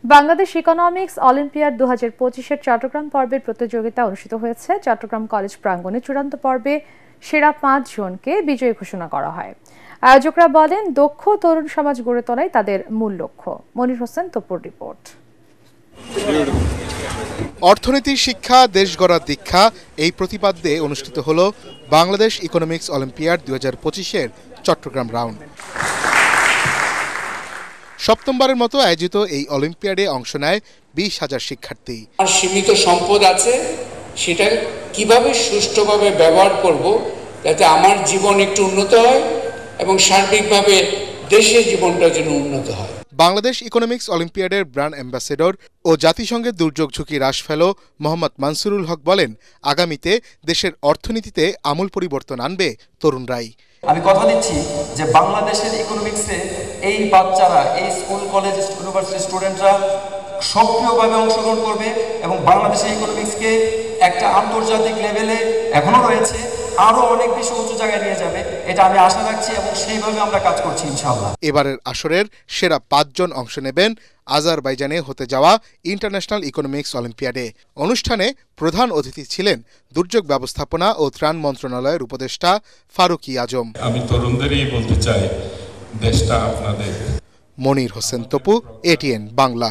Bangladesh economics olympiad 2025-এর চট্টগ্রাম পর্বের প্রতিযোগিতা অনুষ্ঠিত হয়েছে। চট্টগ্রাম কলেজ প্রাঙ্গণে চূড়ান্ত পর্বে সেরা 5 জনকে বিজয়ী ঘোষণা করা হয়। আয়োজকরা বলেন, দক্ষ তরুণ সমাজ গড়ে তোলাই তাদের মূল লক্ষ্য। মনির হোসেন তপুর রিপোর্ট। অর্থনীতির শিক্ষা, দেশ গড়ার দীক্ষা, এই প্রতিপাদ্যে অনুষ্ঠিত হল বাংলাদেশ ইকোনমিক্স অলিম্পিয়াড 2025-এর চট্টগ্রাম রাউন্ড। সপ্তমবারের মতো আয়োজিত এই অলিম্পিয়াডে অংশ নেয় 20,000 শিক্ষার্থী। সীমিত সম্পদ আছে, সেটা কিভাবে সুষ্ঠুভাবে ব্যবহার করব যাতে আমার জীবন একটু উন্নত হয় এবং সার্বিকভাবে দেশের জীবনটা যেন উন্নত হয়। বাংলাদেশ ইকোনমিক্স অলিম্পিয়াডের ব্র্যান্ড অ্যাম্বাসেডর ও জাতিসংঘের দুর্যোগ ঝুঁকি হ্রাস ফেলো মোহাম্মদ মানসুরুল হক বলেন, আগামীতে দেশের অর্থনীতিতে আমূল পরিবর্তন আনবে তরুণরাই। আমি কথা দিচ্ছি যে বাংলাদেশের ইকোনমিক্সে এই বাচ্চারা, এই স্কুল কলেজ ইউনিভার্সিটি স্টুডেন্টরা সক্রিয়ভাবে অংশগ্রহণ করবে এবং বাংলাদেশের ইকোনমিক্সকে একটা আন্তর্জাতিক লেভেলে এখনো রয়েছে, আরো অনেক বেশি উঁচু জায়গায় নিয়ে যাবে, এটা আমি আশা রাখছি এবং সেইভাবে আমরা কাজ করছি ইনশাআল্লাহ। এবারের আসরের সেরা 5 জন অংশ নেবেন আজারবাইজানে হতে যাওয়া ইন্টারন্যাশনাল ইকোনমিক্স অলিম্পিয়াডে। অনুষ্ঠানে প্রধান অতিথি ছিলেন দুর্যোগ ব্যবস্থাপনা ও ত্রাণ মন্ত্রণালয়ের উপদেষ্টা ফারুকী আজম। আমি তরুণদেরই বলতে চাই, দেশটা আপনাদের। মনির হোসেন তপু, এটিএন বাংলা।